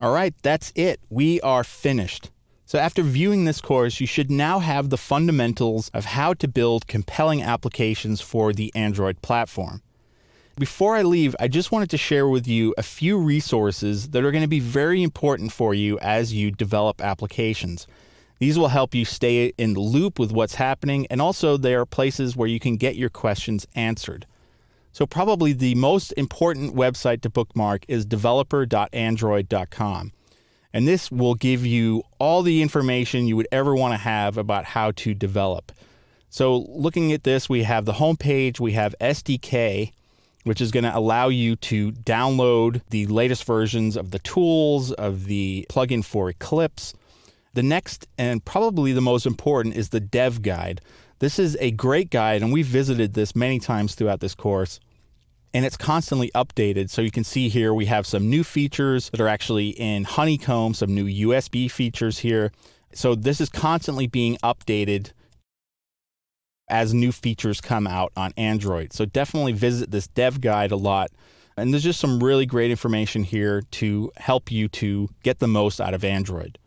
All right, that's it. We are finished. So after viewing this course, you should now have the fundamentals of how to build compelling applications for the Android platform. Before I leave, I just wanted to share with you a few resources that are going to be very important for you as you develop applications. These will help you stay in the loop with what's happening, and also there are places where you can get your questions answered. So probably the most important website to bookmark is developer.android.com. And this will give you all the information you would ever want to have about how to develop. So looking at this, we have the homepage, we have SDK, which is going to allow you to download the latest versions of the tools, of the plugin for Eclipse. The next, and probably the most important, is the dev guide. This is a great guide, and we've visited this many times throughout this course. And it's constantly updated. So you can see here we have some new features that are actually in Honeycomb, some new USB features here. So this is constantly being updated as new features come out on Android. So definitely visit this dev guide a lot. And there's just some really great information here to help you to get the most out of Android.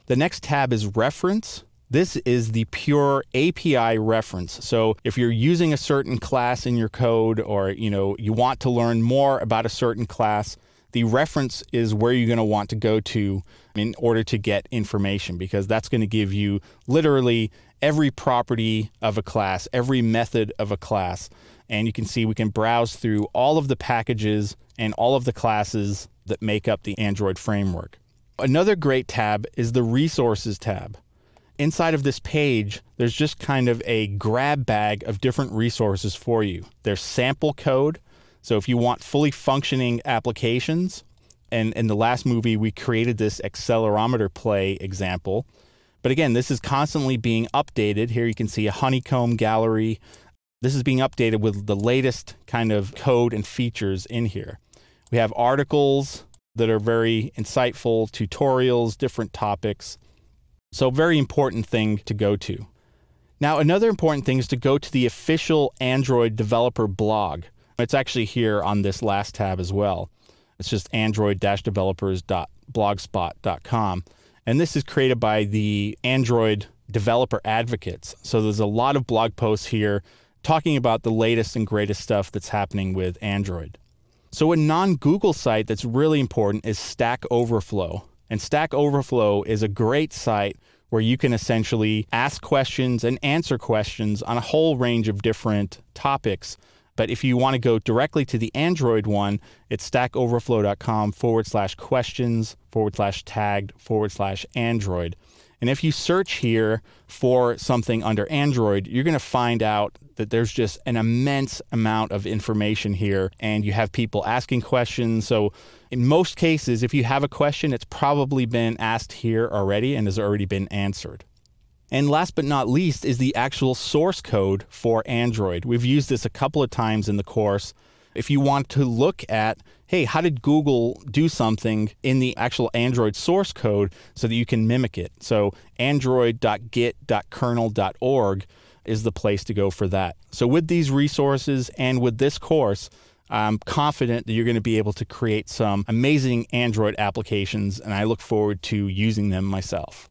The next tab is Reference. This is the pure API reference. So if you're using a certain class in your code, or you want to learn more about a certain class, the reference is where you're going to want to go to in order to get information, because that's going to give you literally every property of a class, every method of a class. And you can see we can browse through all of the packages and all of the classes that make up the Android framework. Another great tab is the Resources tab. Inside of this page, there's just kind of a grab bag of different resources for you. There's sample code. So if you want fully functioning applications, and in the last movie, we created this accelerometer play example. But again, this is constantly being updated. Here you can see a Honeycomb gallery. This is being updated with the latest kind of code and features in here. We have articles that are very insightful, tutorials, different topics. So very important thing to go to. Now, another important thing is to go to the official Android developer blog. It's actually here on this last tab as well. It's just android-developers.blogspot.com. And this is created by the Android developer advocates. So there's a lot of blog posts here talking about the latest and greatest stuff that's happening with Android. So a non-Google site that's really important is Stack Overflow. And Stack Overflow is a great site where you can essentially ask questions and answer questions on a whole range of different topics. But if you want to go directly to the Android one, it's stackoverflow.com/questions/tagged/Android. And if you search here for something under Android, you're going to find out that there's just an immense amount of information here, and you have people asking questions. So in most cases, if you have a question, it's probably been asked here already and has already been answered. And last but not least is the actual source code for Android. We've used this a couple of times in the course. If you want to look at, hey, how did Google do something in the actual Android source code so that you can mimic it? So android.git.kernel.org is the place to go for that. So with these resources and with this course, I'm confident that you're going to be able to create some amazing Android applications, and I look forward to using them myself.